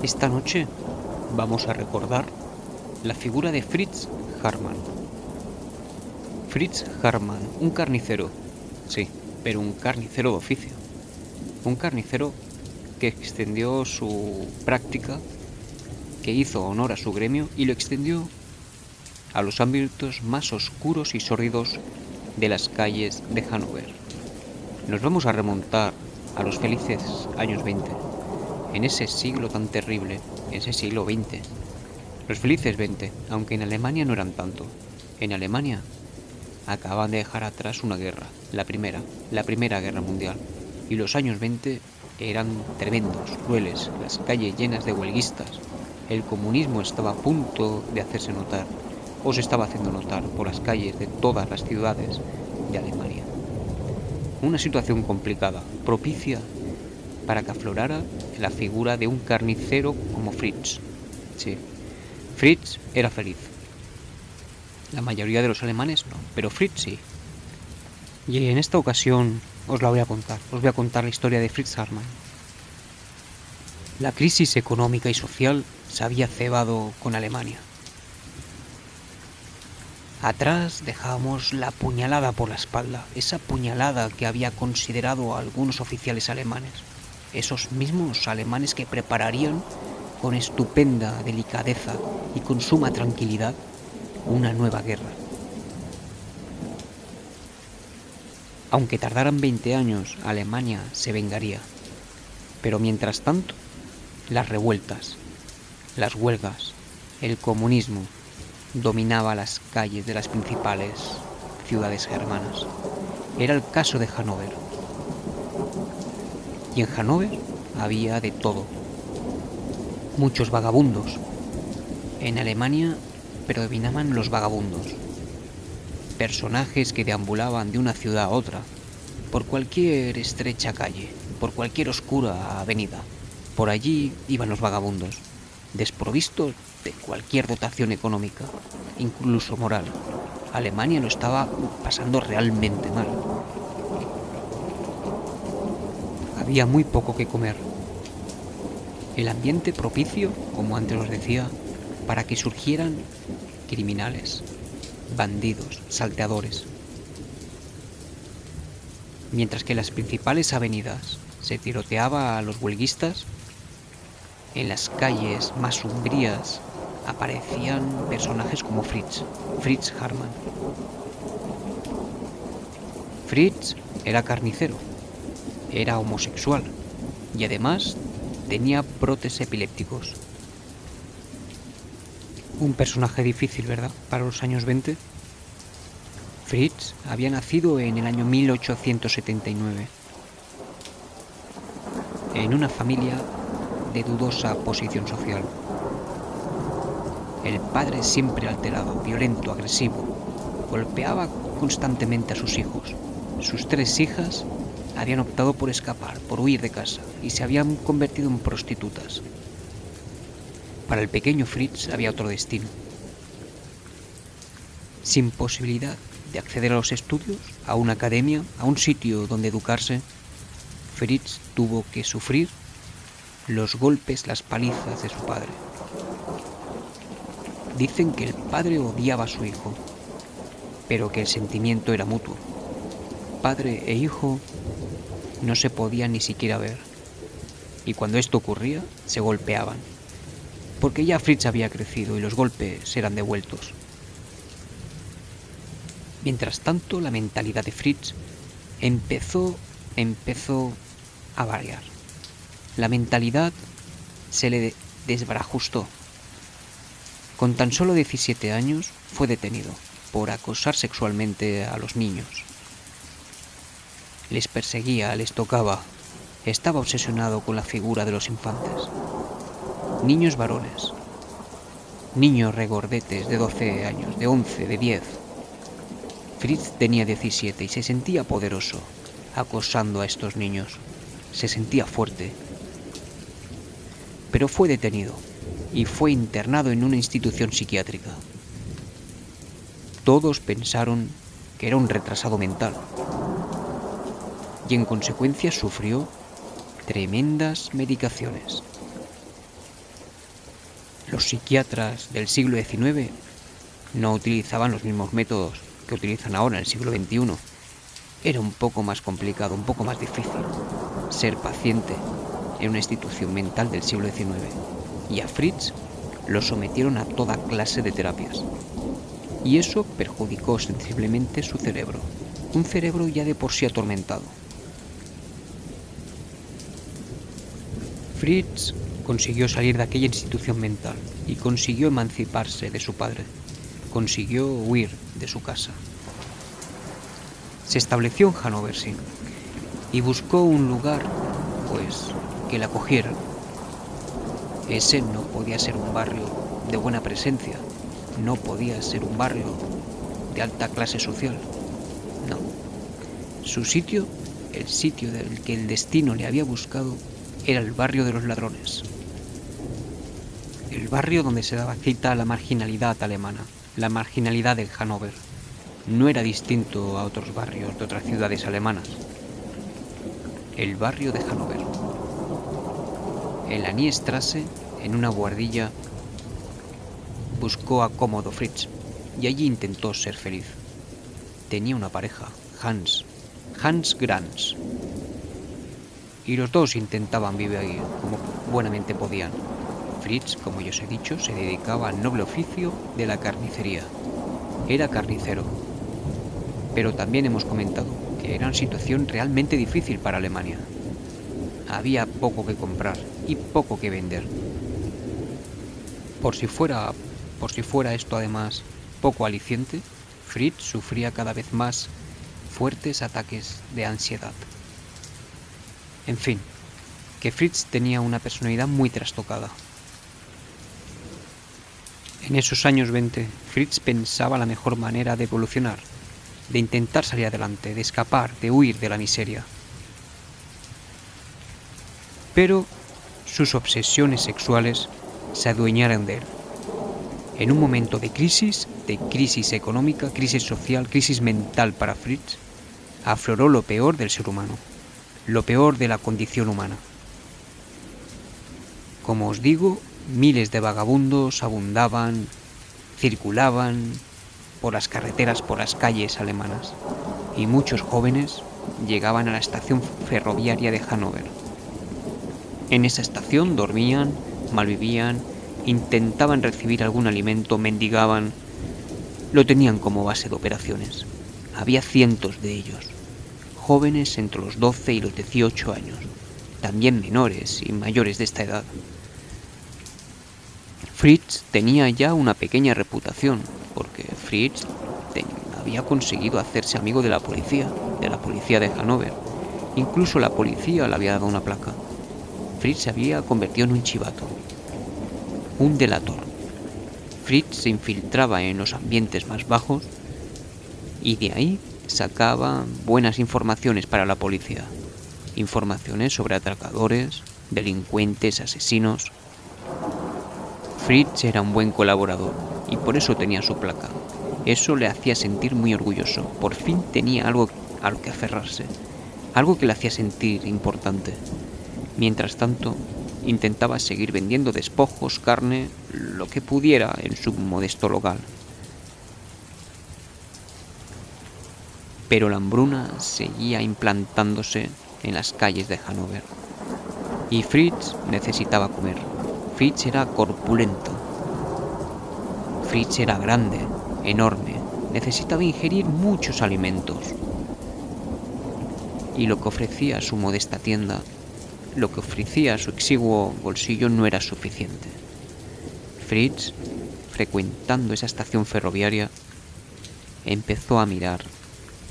Esta noche vamos a recordar la figura de Fritz Haarmann. Fritz Haarmann, un carnicero, sí, pero un carnicero de oficio. Un carnicero que extendió su práctica, que hizo honor a su gremio y lo extendió a los ámbitos más oscuros y sórdidos de las calles de Hannover. Nos vamos a remontar a los felices años 20, en ese siglo tan terrible, en ese siglo XX. Los felices 20, aunque en Alemania no eran tanto. En Alemania acaban de dejar atrás una guerra, la Primera Guerra Mundial. Y los años 20 eran tremendos, crueles, las calles llenas de huelguistas. El comunismo estaba a punto de hacerse notar, o se estaba haciendo notar por las calles de todas las ciudades de Alemania. Una situación complicada, propicia para que aflorara la figura de un carnicero como Fritz. Sí, Fritz era feliz. La mayoría de los alemanes no, pero Fritz sí. Y en esta ocasión os la voy a contar. Os voy a contar la historia de Fritz Haarmann. La crisis económica y social se había cebado con Alemania. Atrás dejábamos la puñalada por la espalda, esa puñalada que había considerado a algunos oficiales alemanes, esos mismos alemanes que prepararían con estupenda delicadeza y con suma tranquilidad una nueva guerra. Aunque tardaran 20 años, Alemania se vengaría. Pero mientras tanto, las revueltas, las huelgas, el comunismo dominaba las calles de las principales ciudades germanas. Era el caso de Hannover. Y en Hannover había de todo. Muchos vagabundos. En Alemania predominaban los vagabundos. Personajes que deambulaban de una ciudad a otra, por cualquier estrecha calle, por cualquier oscura avenida. Por allí iban los vagabundos, desprovistos de cualquier dotación económica, incluso moral. Alemania lo estaba pasando realmente mal. Había muy poco que comer. El ambiente propicio, como antes os decía, para que surgieran criminales, bandidos, salteadores. Mientras que en las principales avenidas se tiroteaba a los huelguistas, en las calles más sombrías aparecían personajes como Fritz Haarmann. Fritz era carnicero, era homosexual y además tenía brotes epilépticos. Un personaje difícil, ¿verdad?, para los años 20. Fritz había nacido en el año 1879 en una familia de dudosa posición social. El padre, siempre alterado, violento, agresivo, golpeaba constantemente a sus hijos. Sus 3 hijas habían optado por escapar, por huir de casa, y se habían convertido en prostitutas. Para el pequeño Fritz había otro destino. Sin posibilidad de acceder a los estudios, a una academia, a un sitio donde educarse, Fritz tuvo que sufrir los golpes, las palizas de su padre. Dicen que el padre odiaba a su hijo, pero que el sentimiento era mutuo. Padre e hijo no se podían ni siquiera ver, y cuando esto ocurría, se golpeaban, porque ya Fritz había crecido y los golpes eran devueltos. Mientras tanto, la mentalidad de Fritz empezó a variar. La mentalidad se le desbarajustó. Con tan solo 17 años fue detenido por acosar sexualmente a los niños. Les perseguía, les tocaba. Estaba obsesionado con la figura de los infantes. Niños varones. Niños regordetes de 12 años, de 11, de 10. Fritz tenía 17 y se sentía poderoso acosando a estos niños. Se sentía fuerte. Pero fue detenido y fue internado en una institución psiquiátrica. Todos pensaron que era un retrasado mental y en consecuencia sufrió tremendas medicaciones. Los psiquiatras del siglo XIX no utilizaban los mismos métodos que utilizan ahora en el siglo XXI. Era un poco más complicado, un poco más difícil ser paciente en una institución mental del siglo XIX. Y a Fritz lo sometieron a toda clase de terapias. Y eso perjudicó sensiblemente su cerebro. Un cerebro ya de por sí atormentado. Fritz consiguió salir de aquella institución mental y consiguió emanciparse de su padre. Consiguió huir de su casa. Se estableció en Hannover, sí, y buscó un lugar, pues, que la acogiera. Ese no podía ser un barrio de buena presencia, no podía ser un barrio de alta clase social, no. Su sitio, el sitio del que el destino le había buscado, era el barrio de los ladrones. El barrio donde se daba cita a la marginalidad alemana, la marginalidad de Hannover. No era distinto a otros barrios de otras ciudades alemanas. El barrio de Hannover. En la Niestrasse, en una buhardilla, buscó a cómodo Fritz y allí intentó ser feliz. Tenía una pareja, Hans Grans, y los dos intentaban vivir ahí como buenamente podían. Fritz, como ya os he dicho, se dedicaba al noble oficio de la carnicería. Era carnicero. Pero también hemos comentado que era una situación realmente difícil para Alemania. Había poco que comprar y poco que vender. Por si fuera esto además poco aliciente, Fritz sufría cada vez más fuertes ataques de ansiedad. En fin, que Fritz tenía una personalidad muy trastocada. En esos años 20, Fritz pensaba la mejor manera de evolucionar, de intentar salir adelante, de escapar, de huir de la miseria. Pero sus obsesiones sexuales se adueñaron de él. En un momento de crisis económica, crisis social, crisis mental para Fritz, afloró lo peor del ser humano, lo peor de la condición humana. Como os digo, miles de vagabundos abundaban, circulaban por las carreteras, por las calles alemanas, y muchos jóvenes llegaban a la estación ferroviaria de Hannover. En esa estación dormían, malvivían, intentaban recibir algún alimento, mendigaban. Lo tenían como base de operaciones. Había cientos de ellos, jóvenes entre los 12 y los 18 años, también menores y mayores de esta edad. Fritz tenía ya una pequeña reputación, porque Fritz había conseguido hacerse amigo de la policía de Hannover. Incluso la policía le había dado una placa. Fritz se había convertido en un chivato, un delator. Fritz se infiltraba en los ambientes más bajos y de ahí sacaba buenas informaciones para la policía. Informaciones sobre atracadores, delincuentes, asesinos. Fritz era un buen colaborador y por eso tenía su placa. Eso le hacía sentir muy orgulloso. Por fin tenía algo a lo que aferrarse, algo que le hacía sentir importante. Mientras tanto, intentaba seguir vendiendo despojos, carne, lo que pudiera en su modesto local. Pero la hambruna seguía implantándose en las calles de Hannover. Y Fritz necesitaba comer. Fritz era corpulento. Fritz era grande, enorme. Necesitaba ingerir muchos alimentos. Y lo que ofrecía su modesta tienda, lo que ofrecía su exiguo bolsillo no era suficiente. Fritz, frecuentando esa estación ferroviaria, empezó a mirar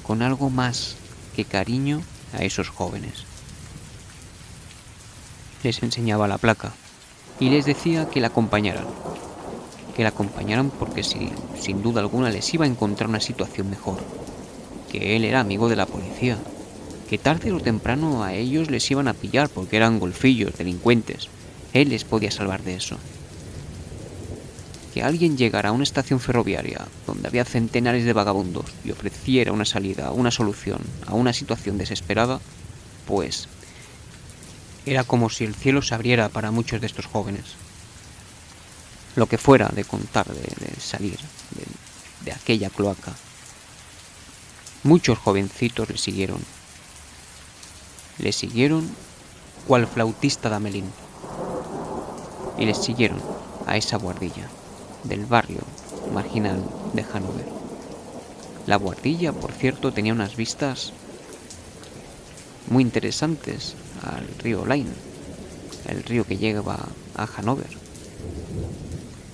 con algo más que cariño a esos jóvenes. Les enseñaba la placa y les decía que la acompañaran porque sin duda alguna les iba a encontrar una situación mejor, que él era amigo de la policía, que tarde o temprano a ellos les iban a pillar porque eran golfillos, delincuentes. Él les podía salvar de eso. Que alguien llegara a una estación ferroviaria donde había centenares de vagabundos y ofreciera una salida, una solución a una situación desesperada, pues era como si el cielo se abriera para muchos de estos jóvenes. lo que fuera de contar, de salir de aquella cloaca. Muchos jovencitos le siguieron cual flautista de Amelín, y le siguieron a esa buhardilla del barrio marginal de Hannover. La buhardilla, por cierto, tenía unas vistas muy interesantes al río Lein, el río que llegaba a Hannover.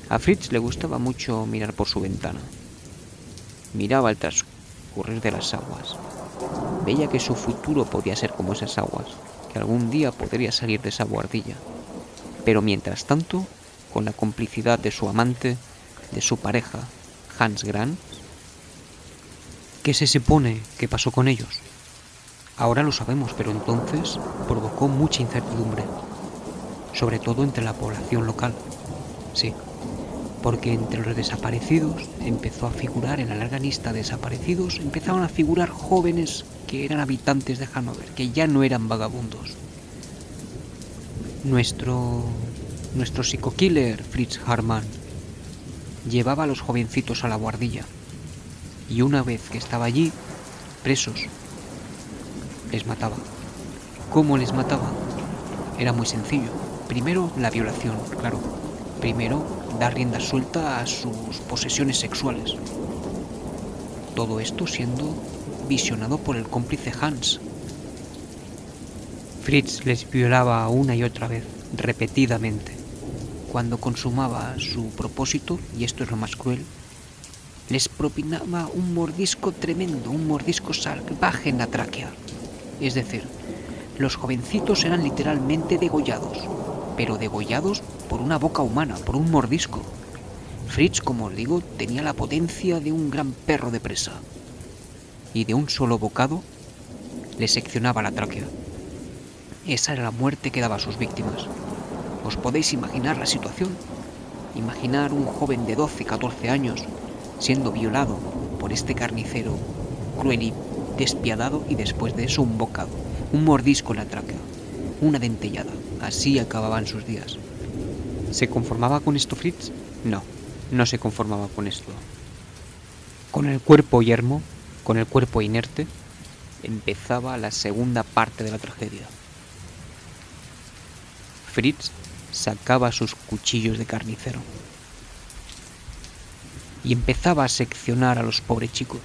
A Fritz le gustaba mucho mirar por su ventana. Miraba el transcurrir de las aguas. Veía que su futuro podía ser como esas aguas, que algún día podría salir de esa buhardilla. Pero mientras tanto, con la complicidad de su amante, de su pareja, Hans Grant. ¿Qué se supone que pasó con ellos? Ahora lo sabemos, pero entonces provocó mucha incertidumbre, sobre todo entre la población local. Sí, porque entre los desaparecidos empezó a figurar, en la larga lista de desaparecidos, empezaron a figurar jóvenes que eran habitantes de Hannover, que ya no eran vagabundos. Nuestro psico-killer, Fritz Hartmann, llevaba a los jovencitos a la buhardilla, y una vez que estaba allí, presos, les mataba. ¿Cómo les mataba? Era muy sencillo. Primero, la violación, claro. Primero, dar rienda suelta a sus posesiones sexuales. Todo esto siendo visionado por el cómplice Hans. Fritz les violaba una y otra vez, repetidamente. Cuando consumaba su propósito, y esto es lo más cruel, les propinaba un mordisco tremendo, un mordisco salvaje en la tráquea. Es decir, los jovencitos eran literalmente degollados, pero degollados por una boca humana, por un mordisco. Fritz, como os digo, tenía la potencia de un gran perro de presa, y de un solo bocado le seccionaba la tráquea. Esa era la muerte que daba a sus víctimas. ¿Os podéis imaginar la situación? Imaginar un joven de 12, 14 años siendo violado por este carnicero cruel y despiadado, y después de eso un bocado, un mordisco en la tráquea, una dentellada. Así acababan sus días. ¿Se conformaba con esto Fritz? No, no se conformaba con esto. Con el cuerpo yermo, con el cuerpo inerte, empezaba la segunda parte de la tragedia. Fritz sacaba sus cuchillos de carnicero y empezaba a seccionar a los pobres chicos.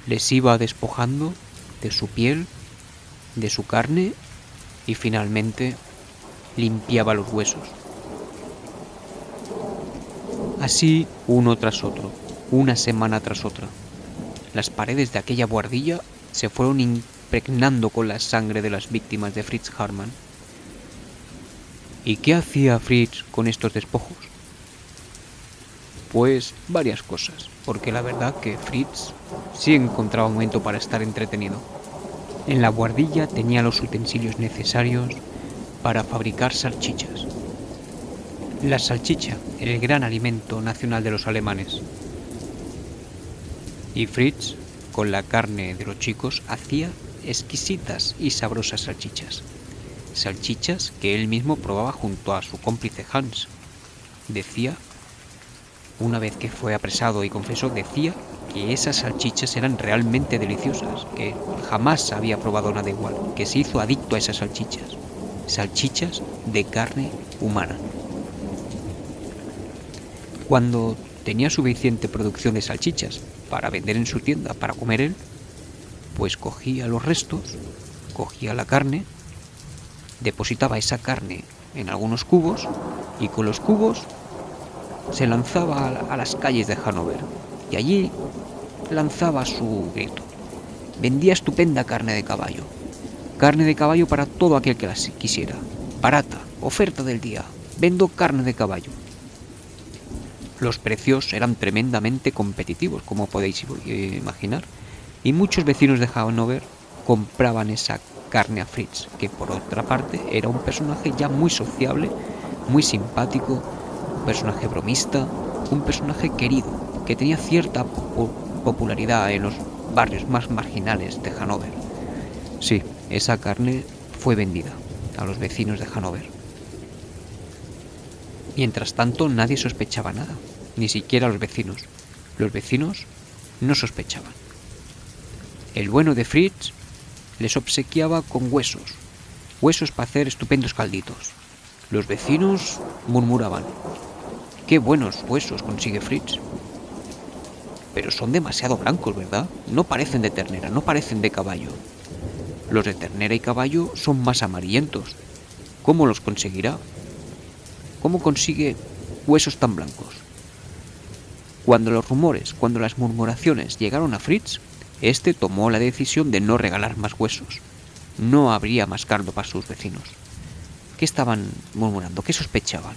Les iba despojando de su piel, de su carne, y finalmente limpiaba los huesos. Así, uno tras otro, una semana tras otra, las paredes de aquella buhardilla se fueron impregnando con la sangre de las víctimas de Fritz Hartmann. ¿Y qué hacía Fritz con estos despojos? Pues varias cosas, porque la verdad que Fritz sí encontraba un momento para estar entretenido. En la buhardilla tenía los utensilios necesarios para fabricar salchichas. La salchicha, el gran alimento nacional de los alemanes. Y Fritz, con la carne de los chicos, hacía exquisitas y sabrosas salchichas. Salchichas que él mismo probaba junto a su cómplice Hans. Decía, una vez que fue apresado y confesó, decía que esas salchichas eran realmente deliciosas, que jamás había probado nada igual, que se hizo adicto a esas salchichas. Salchichas de carne humana. Cuando tenía suficiente producción de salchichas para vender en su tienda, para comer él, pues cogía los restos, cogía la carne, depositaba esa carne en algunos cubos, y con los cubos se lanzaba a las calles de Hannover, y allí lanzaba su grito. Vendía estupenda carne de caballo para todo aquel que la quisiera. Barata, oferta del día, vendo carne de caballo. Los precios eran tremendamente competitivos, como podéis imaginar, y muchos vecinos de Hannover compraban esa carne a Fritz, que por otra parte era un personaje ya muy sociable, muy simpático, un personaje bromista, un personaje querido, que tenía cierta popularidad en los barrios más marginales de Hannover. Sí, esa carne fue vendida a los vecinos de Hannover. Mientras tanto, nadie sospechaba nada, ni siquiera los vecinos. Los vecinos no sospechaban. El bueno de Fritz les obsequiaba con huesos para hacer estupendos calditos. Los vecinos murmuraban: «¡Qué buenos huesos consigue Fritz! Pero son demasiado blancos, ¿verdad? No parecen de ternera, no parecen de caballo. Los de ternera y caballo son más amarillentos. ¿Cómo los conseguirá? ¿Cómo consigue huesos tan blancos?» Cuando los rumores, cuando las murmuraciones llegaron a Fritz, este tomó la decisión de no regalar más huesos. No habría más caldo para sus vecinos. ¿Qué estaban murmurando? ¿Qué sospechaban?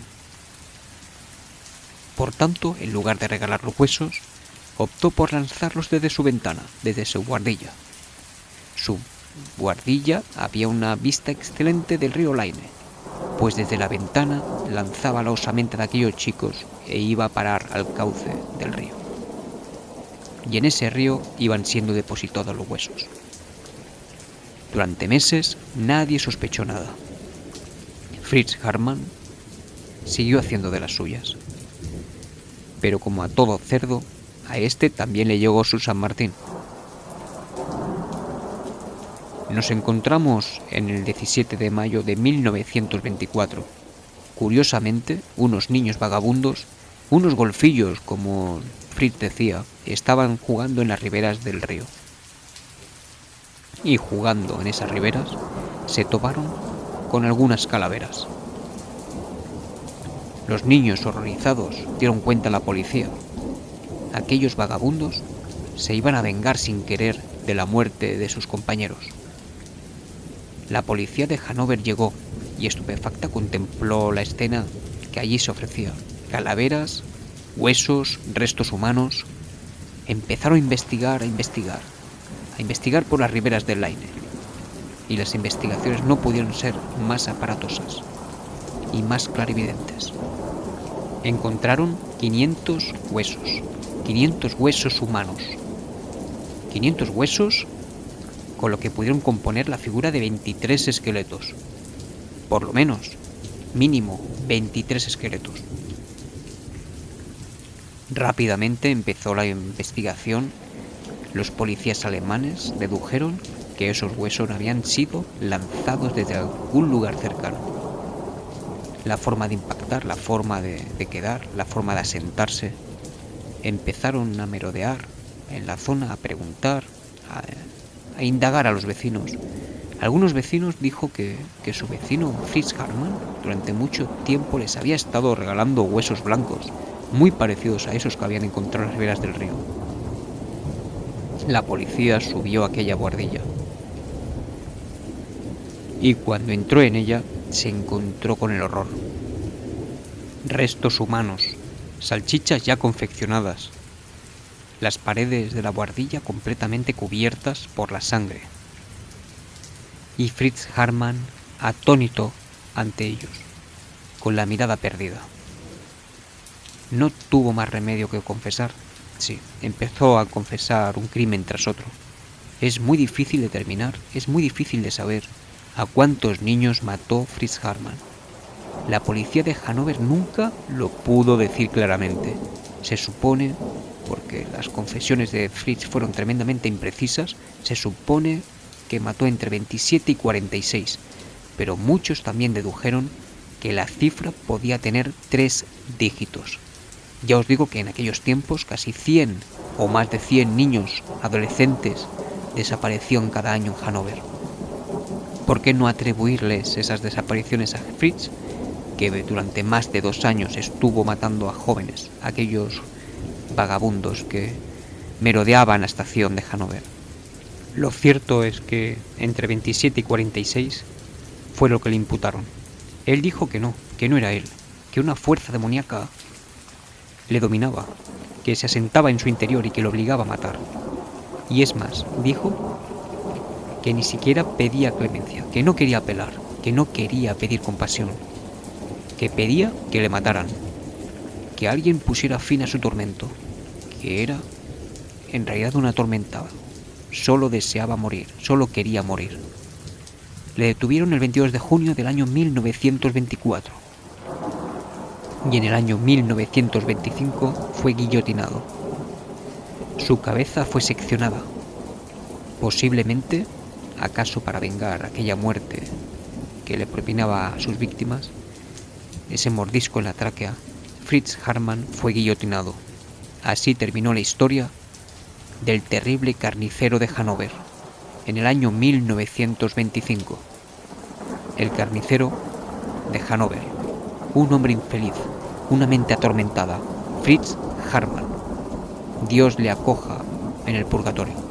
Por tanto, en lugar de regalar los huesos, optó por lanzarlos desde su ventana, desde su guardilla. Su guardilla había una vista excelente del río Laine, pues desde la ventana lanzaba la osamenta de aquellos chicos e iba a parar al cauce del río. Y en ese río iban siendo depositados los huesos. Durante meses nadie sospechó nada. Fritz Hartmann siguió haciendo de las suyas. Pero como a todo cerdo, a este también le llegó su San Martín. Nos encontramos en el 17 de mayo de 1924. Curiosamente, unos niños vagabundos, unos golfillos, como Fritz decía, estaban jugando en las riberas del río. Y jugando en esas riberas, se toparon con algunas calaveras. Los niños, horrorizados, dieron cuenta a la policía. Aquellos vagabundos se iban a vengar sin querer de la muerte de sus compañeros. La policía de Hannover llegó y estupefacta contempló la escena que allí se ofrecía. Calaveras, huesos, restos humanos. Empezaron a investigar por las riberas del Laine. Y las investigaciones no pudieron ser más aparatosas y más clarividentes. Encontraron 500 huesos humanos. 500 huesos con lo que pudieron componer la figura de 23 esqueletos. Por lo menos, mínimo 23 esqueletos. Rápidamente empezó la investigación. Los policías alemanes dedujeron que esos huesos habían sido lanzados desde algún lugar cercano. La forma de impactar, la forma de quedar, la forma de asentarse. Empezaron a merodear en la zona, a preguntar, a indagar a los vecinos. Algunos vecinos dijo que su vecino Fritz Hartmann durante mucho tiempo les había estado regalando huesos blancos, muy parecidos a esos que habían encontrado en las riberas del río. La policía subió a aquella guardilla y cuando entró en ella se encontró con el horror. Restos humanos, salchichas ya confeccionadas, las paredes de la guardilla completamente cubiertas por la sangre. Y Fritz Hartmann atónito ante ellos, con la mirada perdida. No tuvo más remedio que confesar. Sí, empezó a confesar un crimen tras otro. Es muy difícil determinar, es muy difícil de saber a cuántos niños mató Fritz Hartmann. La policía de Hannover nunca lo pudo decir claramente. Se supone, porque las confesiones de Fritz fueron tremendamente imprecisas, se supone que mató entre 27 y 46, pero muchos también dedujeron que la cifra podía tener 3 dígitos. Ya os digo que en aquellos tiempos casi 100 o más de 100 niños adolescentes desaparecían cada año en Hannover. ¿Por qué no atribuirles esas desapariciones a Fritz, que durante más de 2 años estuvo matando a jóvenes, aquellos vagabundos que merodeaban la estación de Hannover? Lo cierto es que entre 27 y 46 fue lo que le imputaron. Él dijo que no era él, que una fuerza demoníaca le dominaba, que se asentaba en su interior y que lo obligaba a matar. Y es más, dijo que ni siquiera pedía clemencia, que no quería apelar, que no quería pedir compasión, que pedía que le mataran, que alguien pusiera fin a su tormento, que era en realidad un atormentado. Solo deseaba morir, solo quería morir. Le detuvieron el 22 de junio del año 1924. y en el año 1925 fue guillotinado. Su cabeza fue seccionada, posiblemente, acaso para vengar aquella muerte que le propinaba a sus víctimas, ese mordisco en la tráquea. Fritz Hartmann fue guillotinado. Así terminó la historia del terrible carnicero de Hannover, en el año 1925. El carnicero de Hannover, un hombre infeliz, una mente atormentada, Fritz Hartmann. Dios le acoja en el purgatorio.